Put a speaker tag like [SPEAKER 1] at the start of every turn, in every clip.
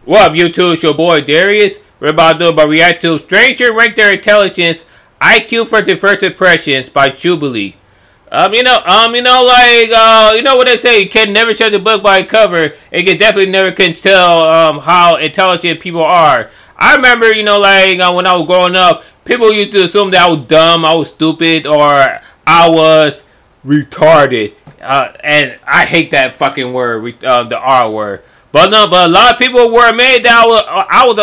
[SPEAKER 1] What up, YouTube? It's your boy Darius. We're about to react to Stranger Rank Their Intelligence IQ for the First Impressions by Jubilee. You know what they say, you can never judge a book by a cover, and you can definitely never can tell how intelligent people are. I remember, when I was growing up, people used to assume that I was dumb, I was stupid, or I was retarded. And I hate that fucking word, the R word. But no, but a lot of people were made that I was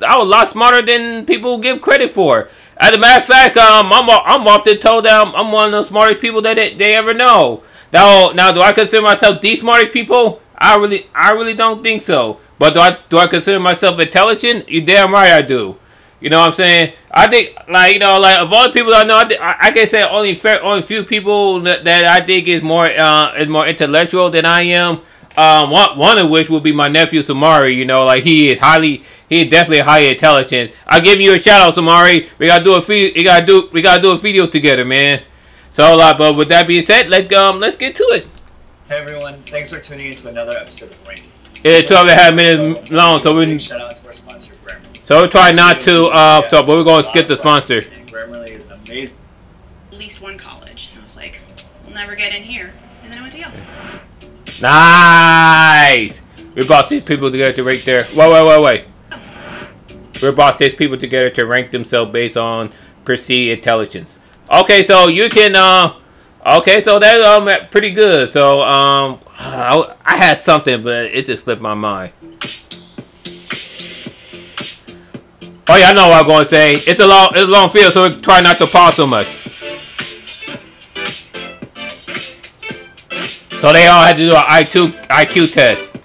[SPEAKER 1] a lot smarter than people give credit for. As a matter of fact, I'm often told that I'm one of the smartest people that they ever know. Now, do I consider myself the smartest people? I really don't think so. But do I consider myself intelligent? You damn right I do. You know what I'm saying? I think, of all the people I know, I can say only few people that I think is more intellectual than I am. One of which would be my nephew Samari. He is definitely highly intelligent. I'll give you a shout out, Samari. We gotta do a video together, man. So, but with that being said, let's get to it.
[SPEAKER 2] Hey everyone, thanks for tuning in to another episode of Ranking.
[SPEAKER 1] It's 12.5 minutes long, so we
[SPEAKER 2] shout out to our sponsor, Grammarly.
[SPEAKER 1] So we try not to but we're going to skip the sponsor.
[SPEAKER 2] And Grammarly is amazing.
[SPEAKER 3] At least one college. And I was like, we'll never get in here. And then I went to Yale.
[SPEAKER 1] Nice! We brought 6 people together to rank their... Wait. We brought 6 people together to rank themselves based on perceived intelligence. Okay, so you can... okay, so that's pretty good. So, I had something, but it just slipped my mind. Oh yeah, I know what I'm going to say. It's a long field, so try not to pause so much. So they all had to do an IQ test.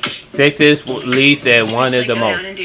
[SPEAKER 1] 6 is least and 1 is the most.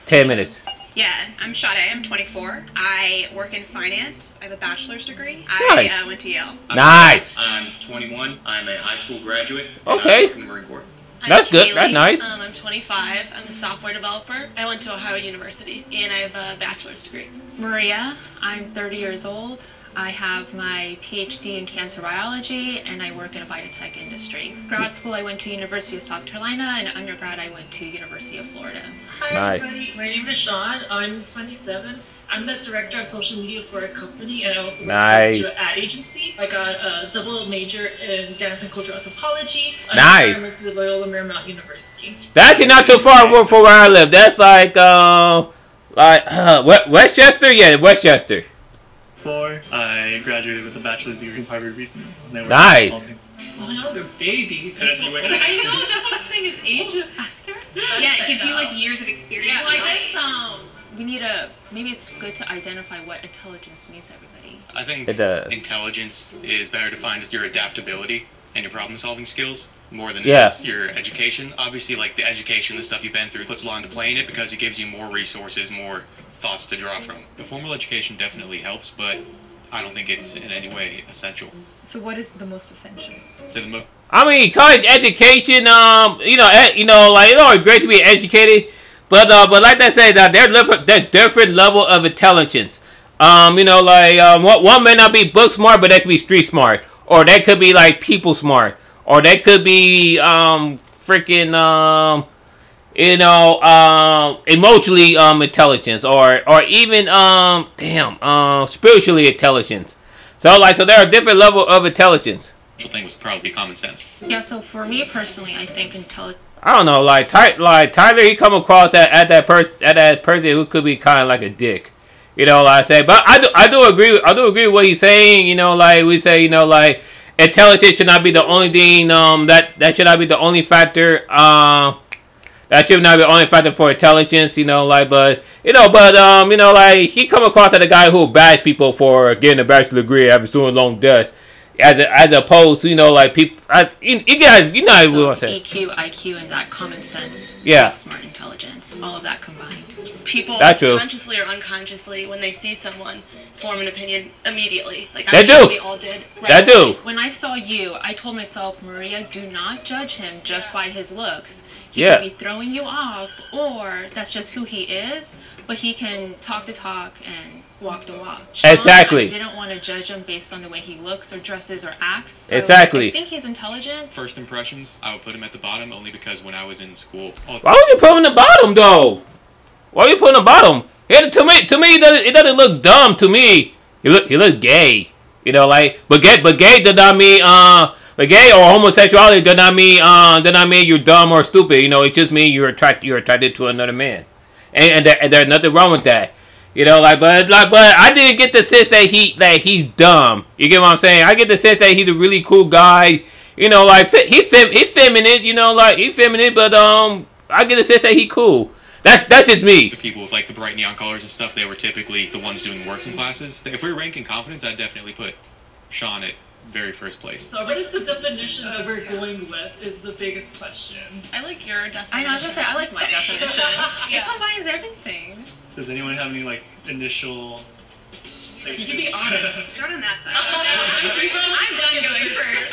[SPEAKER 1] 10 minutes.
[SPEAKER 3] Yeah, I'm Sade. I'm 24. I work in finance. I have a bachelor's degree.
[SPEAKER 1] Nice.
[SPEAKER 3] I went to Yale.
[SPEAKER 1] Nice.
[SPEAKER 4] I'm 21. I'm a high school graduate.
[SPEAKER 1] Okay.
[SPEAKER 4] In the Marine Corps.
[SPEAKER 1] That's good. That's nice.
[SPEAKER 3] I'm 25. I'm a software developer. I went to Ohio University, and I have a bachelor's degree.
[SPEAKER 5] Maria. I'm 30 years old. I have my PhD in cancer biology, and I work in a biotech industry. Grad school, I went to University of South Carolina, and undergrad, I went to University of Florida.
[SPEAKER 6] Hi everybody, my name is Sean. I'm 27. I'm the director of social media for a company, and I also work for an ad agency. I got a double major in dance and cultural anthropology.
[SPEAKER 1] Nice.
[SPEAKER 6] With Loyola Marymount University.
[SPEAKER 1] That's actually not too far from where I live. That's like Westchester? Yeah, Westchester.
[SPEAKER 2] I graduated with a bachelor's degree from Harvard recently.
[SPEAKER 1] Nice.
[SPEAKER 6] Oh no, they're babies.
[SPEAKER 5] I know, that's what I'm saying, is age a factor?
[SPEAKER 3] Yeah, it gives you like years of experience.
[SPEAKER 5] Yeah, like this, we need maybe it's good to identify what intelligence means to everybody.
[SPEAKER 4] I think intelligence is better defined as your adaptability and your problem-solving skills more than it is your education. Obviously, like the education, the stuff you've been through, puts a lot into play in it because it gives you more resources, more thoughts to draw from. The formal education definitely helps, but I don't think it's in any way essential.
[SPEAKER 7] So what is the most essential?
[SPEAKER 1] I mean, college education, it's always great to be educated, but like I said, there's different level of intelligence. One may not be book smart, but that could be street smart, or that could be like people smart, or that could be emotionally intelligence, or even spiritually intelligence. So there are different levels of intelligence.
[SPEAKER 4] The thing would probably be common sense.
[SPEAKER 5] Yeah, so for me personally, I think intelligence.
[SPEAKER 1] I don't know, like Tyler, he come across at that person who could be kind of like a dick. Like I say, but I do agree with what he's saying. We say, intelligence should not be the only thing. That should not be the only factor. That should not be the only factor for intelligence, he come across as a guy who bash people for getting a bachelor's degree after doing long desk, as opposed to, people, you guys, what I'm saying.
[SPEAKER 5] EQ, IQ, and that common sense.
[SPEAKER 1] Yeah.
[SPEAKER 5] Smart intelligence, all of that combined.
[SPEAKER 3] People, consciously or unconsciously, when they see someone, form an opinion immediately. Like I'm sure we all did.
[SPEAKER 1] Right? They do.
[SPEAKER 5] When I saw you, I told myself, Maria, do not judge him just by his looks. He could be throwing you off, or that's just who he is, but he can talk the talk and walk the walk.
[SPEAKER 1] Exactly.
[SPEAKER 5] I didn't want to judge him based on the way he looks or dresses or acts. So
[SPEAKER 1] exactly.
[SPEAKER 5] I think he's intelligent. intelligence?
[SPEAKER 4] First impressions, I would put him at the bottom only because when I was in school...
[SPEAKER 1] Why would you put him in the bottom, though? Why would you put him in the bottom? To me, it doesn't look dumb. To me, he look gay. You know, like, but gay does not mean but gay or homosexuality does not mean you're dumb or stupid. You know, it just means you're attracted to another man, and there's nothing wrong with that. You know, but I didn't get the sense that he's dumb. You get what I'm saying? I get the sense that he's a really cool guy. You know, like he's feminine. You know, like he's feminine, but I get the sense that he's cool. That's just me.
[SPEAKER 4] The people with like the bright neon colors and stuff, they were typically the ones doing worse in classes. If we were ranking confidence, I'd definitely put Sean at very first place.
[SPEAKER 6] So what is the definition that we're going with is the biggest question.
[SPEAKER 3] I like your definition.
[SPEAKER 5] I know, I was gonna say, I like my definition. It combines everything.
[SPEAKER 2] Does anyone have any like initial...
[SPEAKER 6] Like, you can be honest.
[SPEAKER 3] Start on that side.
[SPEAKER 5] I'm done going first.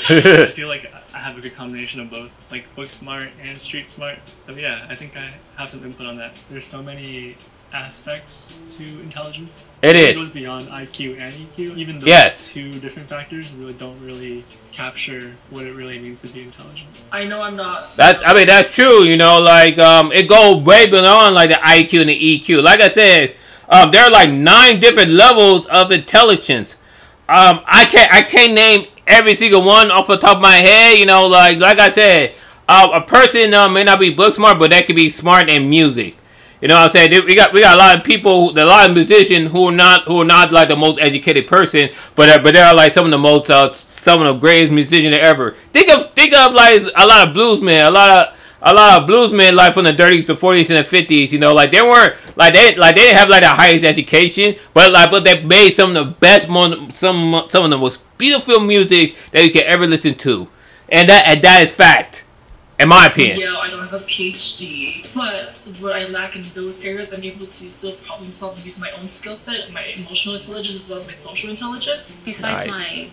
[SPEAKER 2] I feel like I have a good combination of both, like book smart and street smart. So yeah, I think I have some input on that. There's so many aspects to intelligence.
[SPEAKER 1] It
[SPEAKER 2] goes beyond IQ and EQ. Even those two different factors don't really capture what it really means to be intelligent.
[SPEAKER 6] I know I'm not.
[SPEAKER 1] That's true. You know, like it goes way beyond like the IQ and the EQ. Like I said, there are like 9 different levels of intelligence. I can't name every single one off the top of my head. You know, like I said, a person may not be book smart, but they could be smart in music. You know what I'm saying? We got a lot of people, a lot of musicians who are not like the most educated person, but they are like some of the greatest musicians ever. Think of like a lot of bluesmen, a lot of bluesmen like from the 30s, the 40s, and the 50s. You know, like they weren't like they didn't have like the highest education, but they made some of the best, some of the most beautiful music that you can ever listen to, and that is fact. In my opinion.
[SPEAKER 6] Yeah, I don't have a PhD, but what I lack in those areas, I'm able to still problem solve and use my own skill set, my emotional intelligence as well as my social intelligence.
[SPEAKER 5] Besides my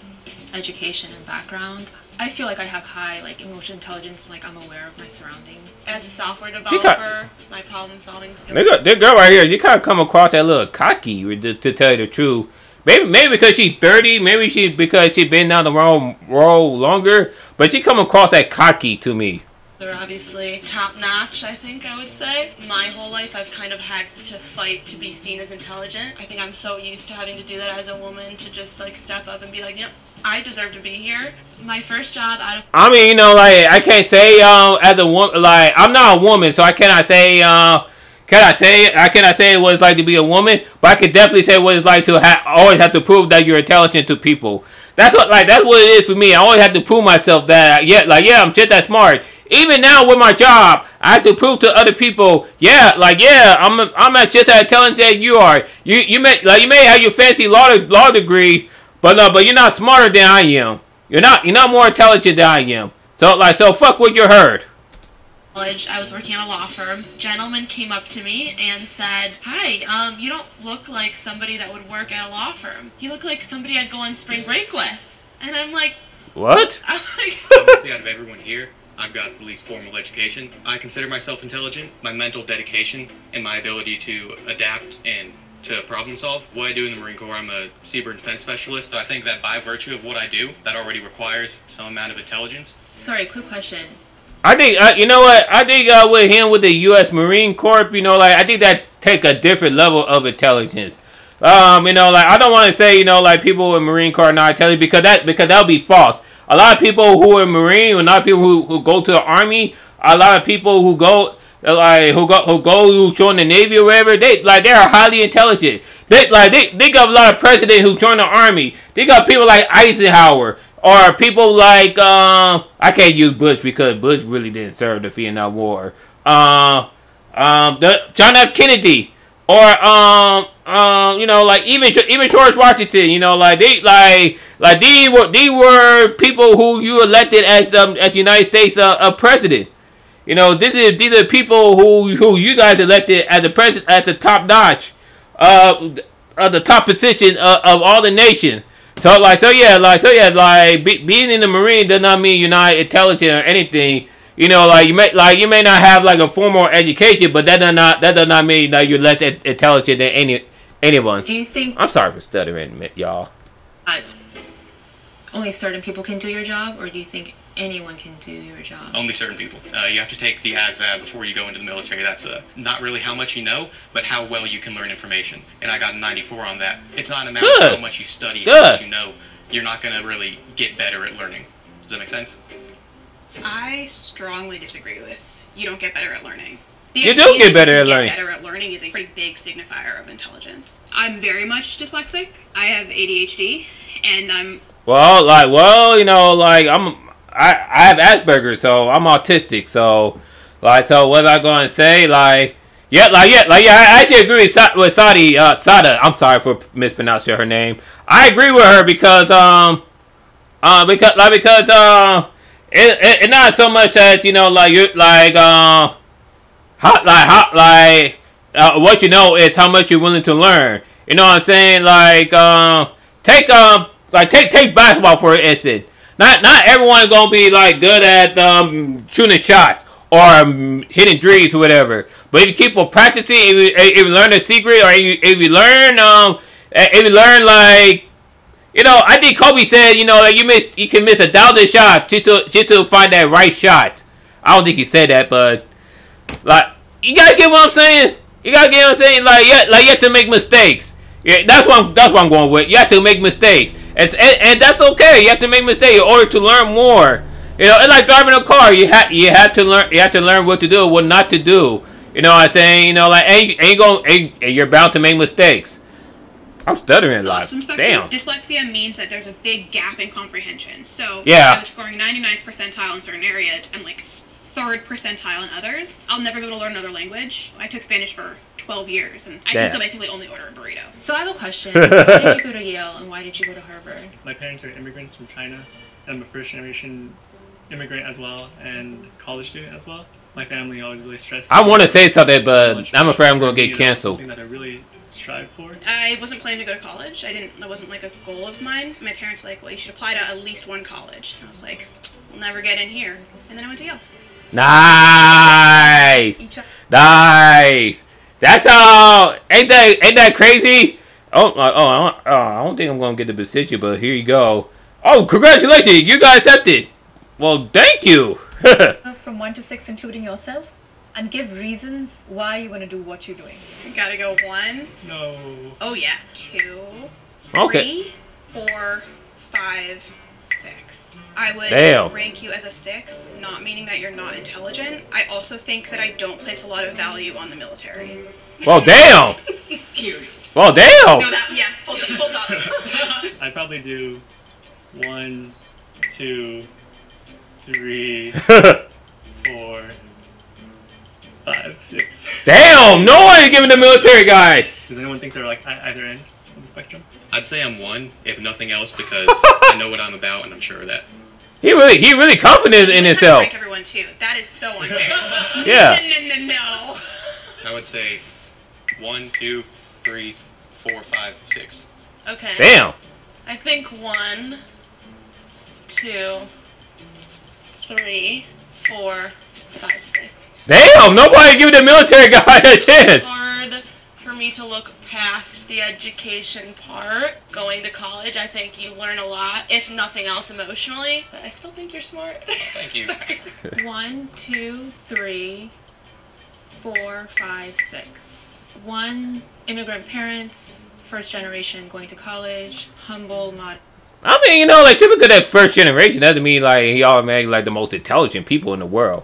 [SPEAKER 5] education and background, I feel like I have high like emotional intelligence. Like I'm aware of my surroundings.
[SPEAKER 3] As a software developer, my problem solving skills.
[SPEAKER 1] This girl right here, she kind of come across a little cocky, to tell you the truth. Maybe because she's 30, maybe because she's been down the wrong road longer, but she come across that cocky to me.
[SPEAKER 3] They're obviously top-notch, I think I would say. My whole life I've kind of had to fight to be seen as intelligent. I think I'm so used to having to do that as a woman, to just like step up and be like, yep, I deserve to be here. My first job out of...
[SPEAKER 1] I mean, you know, like, I can't say as a woman, like, I'm not a woman, so I cannot say, I cannot say what it's like to be a woman, but I can definitely say what it's like to always have to prove that you're intelligent to people. That's what it is for me. I always have to prove myself that, I'm just that smart. Even now with my job, I have to prove to other people, I'm just as intelligent as you are. You may have your fancy law degree, but you're not smarter than I am. You're not more intelligent than I am. So fuck what you heard.
[SPEAKER 3] I was working at a law firm. A gentleman came up to me and said, "Hi, you don't look like somebody that would work at a law firm. You look like somebody I'd go on spring break with." And I'm like,
[SPEAKER 1] "What?"
[SPEAKER 4] Obviously, out of everyone here, I've got the least formal education. I consider myself intelligent. My mental dedication and my ability to adapt and to problem solve. What I do in the Marine Corps, I'm a seabird defense specialist. So I think that by virtue of what I do, that already requires some amount of intelligence.
[SPEAKER 5] Sorry, quick question.
[SPEAKER 1] I think, you know what? I think with him with the U.S. Marine Corps, you know, like I think that take a different level of intelligence. You know, like I don't want to say, you know, like people in Marine Corps are not intelligent because that would be false. A lot of people who are Marine, a lot of people who go to the Army, a lot of people who join the Navy or whatever, they are highly intelligent. They got a lot of presidents who join the Army. They got people like Eisenhower. Or people like, I can't use Bush because Bush really didn't serve the Vietnam War. John F. Kennedy. Or, you know, like even George Washington, you know, like these were people who you elected as United States president. You know, these are people who you guys elected as the president, at the top notch, the top position of all the nation. So being in the Marine does not mean you're not intelligent or anything. You know, you may not have like a formal education, but that does not mean that you're less intelligent than anyone.
[SPEAKER 5] Do you think?
[SPEAKER 1] I'm sorry for stuttering, y'all.
[SPEAKER 5] only certain people can do your job, or do you think anyone can do your job?
[SPEAKER 4] Only certain people. You have to take the ASVAB before you go into the military. That's not really how much you know, but how well you can learn information. And I got a 94 on that. It's not a matter of how much you study, how much you know. You're not going to really get better at learning. Does that make sense?
[SPEAKER 8] I strongly disagree with you don't get better at learning.
[SPEAKER 1] You do get better at learning.
[SPEAKER 8] Better at learning is a pretty big signifier of intelligence. I'm very much dyslexic. I have ADHD, and I'm...
[SPEAKER 1] Well, you know, like, I have Asperger's, so I'm autistic, so, like, so what was I going to say? Like, I actually agree with Sada. I'm sorry for mispronouncing her name. I agree with her because it's not so much that, you know, like, you're, like, what you know is how much you're willing to learn. You know what I'm saying? Like, take basketball for instance. Not everyone is gonna be like good at shooting shots or hitting threes or whatever. But if you keep on practicing, if you learn the secret, or if you learn like, you know, I think Kobe said, you know, like you can miss 1,000 shots just to find that right shot. I don't think he said that, but like, you gotta get what I'm saying. You gotta get what I'm saying. Like you have to make mistakes. Yeah, that's what I'm going with. You have to make mistakes, and that's okay. You have to make mistakes in order to learn more. You know, it's like driving a car. You have to learn. You have to learn what to do, what not to do. You know what I'm saying? You know, like, you're bound to make mistakes. I'm stuttering a lot. Damn.
[SPEAKER 8] Dyslexia means that there's a big gap in comprehension. So
[SPEAKER 1] yeah.
[SPEAKER 8] if I'm scoring 99th percentile in certain areas and like 3rd percentile in others, I'll never be able to learn another language. I took Spanish for 12 years, and I can still basically only order a burrito.
[SPEAKER 5] So I have a question. Why did you go to Yale, and why did you go to Harvard?
[SPEAKER 2] My parents are immigrants from China. I'm a first-generation immigrant as well, and college student as well. My family always really stressed.
[SPEAKER 1] I want to say something, but I'm afraid I'm going to get canceled.
[SPEAKER 2] Something that I really strive for.
[SPEAKER 8] I wasn't planning to go to college. That wasn't like a goal of mine. My parents were like, well, you should apply to at least one college. And I was like, we'll never get in here. And then I went to Yale.
[SPEAKER 1] Nice. That's ain't that crazy? I don't think I'm gonna get the position, but here you go. Oh, congratulations, you got accepted. Well, thank you.
[SPEAKER 7] From 1 to 6, including yourself, and give reasons why you want to do what you're doing.
[SPEAKER 8] You gotta go 1.
[SPEAKER 2] No.
[SPEAKER 8] Oh yeah. 2.
[SPEAKER 1] Okay.
[SPEAKER 8] 3, 4, 5, 6. I would rank you as a 6, not meaning that you're not intelligent. I also think that I don't place a lot of value on the military.
[SPEAKER 1] Well, damn. Well, damn.
[SPEAKER 8] No, full stop.
[SPEAKER 2] I'd probably do 1, 2, 3, 4, 5, 6.
[SPEAKER 1] Damn, no one is giving the military guy.
[SPEAKER 2] Does anyone think they're like either end of the spectrum?
[SPEAKER 4] I'd say I'm 1, if nothing else, because I know what I'm about, and I'm sure of that.
[SPEAKER 1] He really confident in himself.
[SPEAKER 8] Rank everyone too. That is so unfair.
[SPEAKER 1] Yeah.
[SPEAKER 8] No.
[SPEAKER 4] I would say 1, 2, 3, 4, 5, 6.
[SPEAKER 3] Okay.
[SPEAKER 1] Damn.
[SPEAKER 3] I think 1, 2, 3, 4, 5, 6.
[SPEAKER 1] Damn, nobody giving the military guy a chance.
[SPEAKER 3] Hard for me to look past the education part. Going to college, I think you learn a lot, if nothing else emotionally. But I still think you're smart.
[SPEAKER 4] Thank you.
[SPEAKER 3] Sorry.
[SPEAKER 5] 1, 2, 3, 4, 5, 6. 1, immigrant parents, first generation, going to college, humble, not.
[SPEAKER 1] I mean, you know, like, typically that first generation doesn't mean like he automatically like the most intelligent people in the world.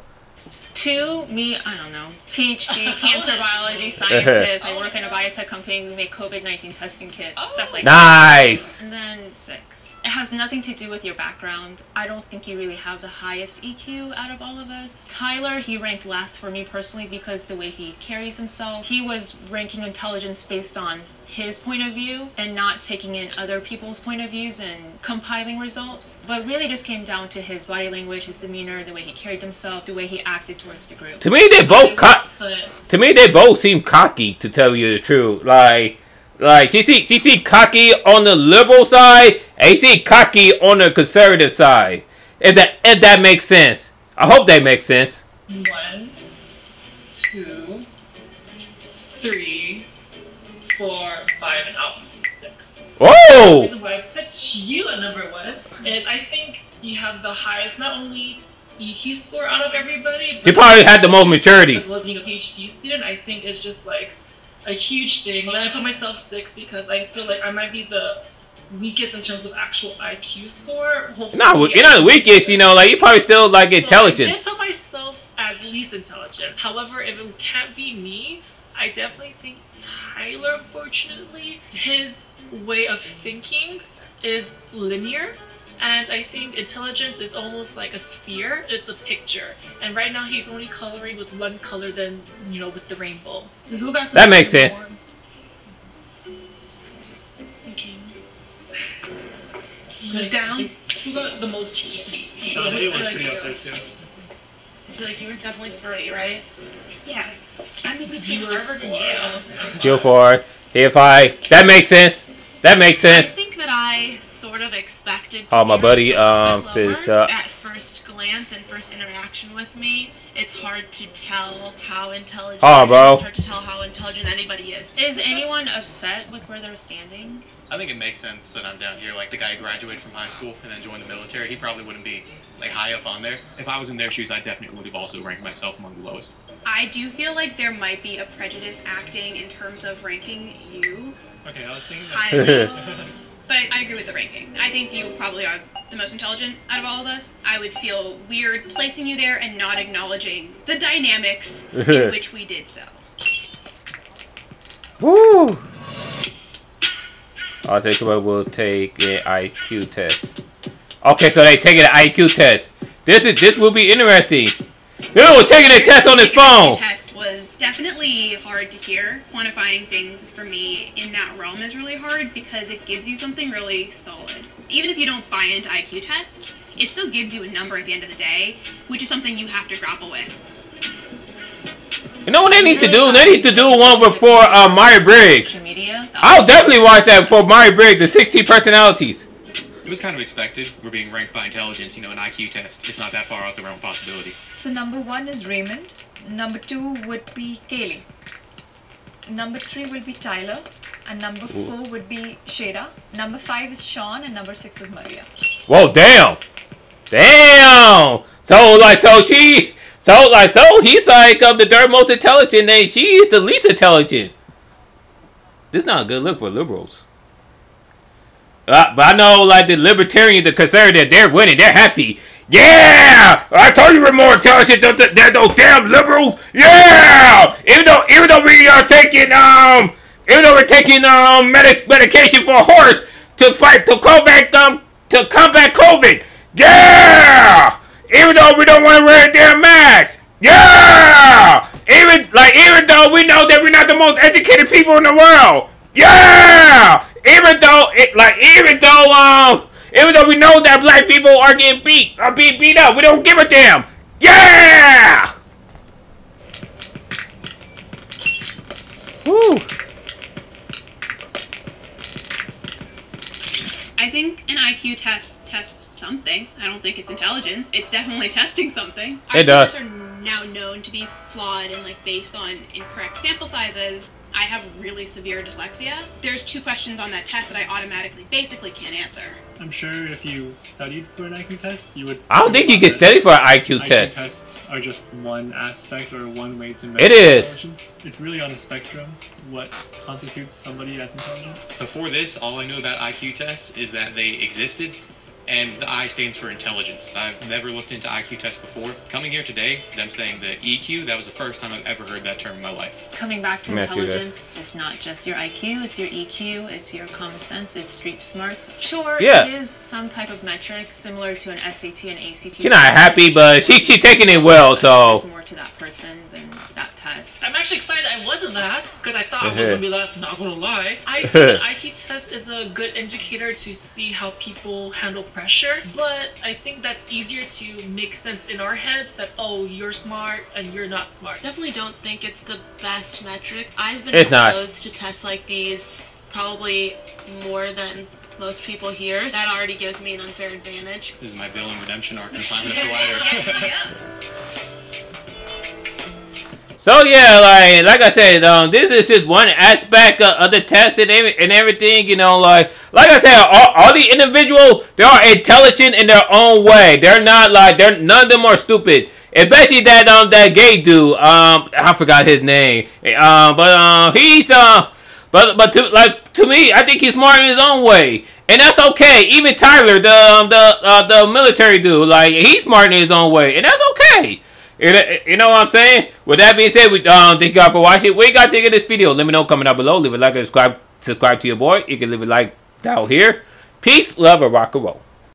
[SPEAKER 5] 2, me, I don't know, PhD, cancer biology scientist. I work in a biotech company. We make COVID-19 testing kits, stuff like that.
[SPEAKER 1] Nice.
[SPEAKER 5] And then 6. It has nothing to do with your background. I don't think you really have the highest EQ out of all of us. Tyler, he ranked last for me personally because the way he carries himself. He was ranking intelligence based on his point of view and not taking in other people's point of views and compiling results, but really just came down to his body language, his demeanor, the way he carried himself, the way he acted towards the group.
[SPEAKER 1] To me, they both seem cocky, to tell you the truth. Like she see cocky on the liberal side, and you see cocky on the conservative side. If that makes sense, I hope that makes sense.
[SPEAKER 6] 1, 2, 3, 4, 5, and out 6.
[SPEAKER 1] Whoa!
[SPEAKER 6] The reason why I put you at number 1 is I think you have the highest, not only EQ score out of everybody, but
[SPEAKER 1] you probably had the most maturity.
[SPEAKER 6] As well as being a PhD student, I think it's just like a huge thing. When I put myself 6 because I feel like I might be the weakest in terms of actual IQ score.
[SPEAKER 1] No, you're not the weakest, you know, like you probably still like intelligence.
[SPEAKER 6] I did put myself as least intelligent. However, if it can't be me, I definitely think Tyler, fortunately, his way of thinking is linear. And I think intelligence is almost like a sphere. It's a picture. And right now he's only coloring with one color than, you know, with the rainbow.
[SPEAKER 3] So who got the
[SPEAKER 1] that makes sense.
[SPEAKER 3] Awards? Okay. Who's down?
[SPEAKER 6] Who got the most?
[SPEAKER 2] Sean A was pretty up there too.
[SPEAKER 3] I feel like you were definitely 3, right?
[SPEAKER 6] Yeah. I mean, between Harvard and Yale.
[SPEAKER 1] Go for it. If I, that makes sense. That makes sense.
[SPEAKER 3] I think that I sort of expected to
[SPEAKER 1] my buddy,
[SPEAKER 3] at first glance and first interaction with me. It's hard to tell how intelligent
[SPEAKER 1] bro.
[SPEAKER 3] It's hard to tell how intelligent anybody is.
[SPEAKER 5] Is anyone upset with where they're standing?
[SPEAKER 4] I think it makes sense that I'm down here. Like, the guy who graduated from high school and then joined the military, he probably wouldn't be, like, high up on there. If I was in their shoes, I definitely would have also ranked myself among the lowest.
[SPEAKER 8] I do feel like there might be a prejudice acting in terms of ranking you.
[SPEAKER 2] Okay, I was thinking
[SPEAKER 8] But I agree with the ranking. I think you probably are the most intelligent out of all of us. I would feel weird placing you there and not acknowledging the dynamics in which we did so.
[SPEAKER 1] Woo! I'll take we'll take an IQ test. Okay, so they taking an IQ test. This will be interesting. We're taking a test on his phone.
[SPEAKER 8] The test was definitely hard to hear. Quantifying things for me in that realm is really hard because it gives you something really solid. Even if you don't buy into IQ tests, it still gives you a number at the end of the day, which is something you have to grapple with.
[SPEAKER 1] You know what they need to do? They need to do one before Myers-Briggs. I'll definitely watch that for Myers-Briggs, the 16 personalities.
[SPEAKER 4] It was kind of expected. We're being ranked by intelligence, you know, an IQ test. It's not that far out the realm of possibility.
[SPEAKER 7] So number 1 is Raymond. Number 2 would be Kaylee. Number 3 will be Tyler. And number 4 would be Shada. Number 5 is Sean. And number 6 is Maria.
[SPEAKER 1] Whoa, damn! Damn! So he's like the third most intelligent and she is the least intelligent. This is not a good look for liberals. But I know, like, the libertarians, the conservatives, they're winning. They're happy. Yeah! I told you we're more intelligent than those damn liberals. Yeah! Even though we are taking medication for a horse to combat COVID. Yeah! Even though we don't want to wear a damn mask. Yeah! Even though we know that we're not the most educated people in the world. Yeah! Even though we know that black people are getting beat up, we don't give a damn. Yeah! Woo!
[SPEAKER 8] I think an IQ test tests something. I don't think it's intelligence. It's definitely testing something.
[SPEAKER 1] It does.
[SPEAKER 8] IQ tests are now known to be flawed and based on incorrect sample sizes. I have really severe dyslexia. There's 2 questions on that test that I automatically basically can't answer.
[SPEAKER 2] I'm sure if you studied for an IQ test, you would...
[SPEAKER 1] I don't think you can study for an IQ test.
[SPEAKER 2] IQ tests are just one aspect or one way to measure intelligence. It's really on a spectrum what constitutes somebody as intelligent.
[SPEAKER 4] Before this, all I knew about IQ tests is that they existed, and the I stands for intelligence. I've never looked into IQ tests before. Coming here today, them saying the EQ, that was the first time I've ever heard that term in my life.
[SPEAKER 5] Coming back to intelligence, it's not just your IQ, it's your EQ, it's your common sense, it's street smarts. Sure, it is some type of metric similar to an SAT and ACT.
[SPEAKER 1] She's not happy, but she's taking it well, so...
[SPEAKER 5] There's more to that person than that test.
[SPEAKER 6] I'm actually excited I wasn't last, because I thought I was going to be last, not going to lie. I think an IQ test is a good indicator to see how people handle pressure, but I think that's easier to make sense in our heads that, oh, you're smart and you're not smart.
[SPEAKER 3] Definitely don't think it's the best metric. I've been exposed to tests like these probably more than most people here. That already gives me an unfair advantage.
[SPEAKER 4] This is my villain redemption arc and climbing up the ladder.
[SPEAKER 1] So yeah, like I said, this is just one aspect of the test and everything. You know, like I said, all the individuals, they are intelligent in their own way. They're not like none of them are stupid. Especially that gay dude. I forgot his name. But he's but to me, I think he's smart in his own way, and that's okay. Even Tyler, the military dude, like he's smart in his own way, and that's okay. You know what I'm saying? With that being said, we thank you guys for watching. What you guys think of this video? Let me know comment down below. Leave a like and subscribe to your boy. You can leave a like down here. Peace, love, and rock and roll.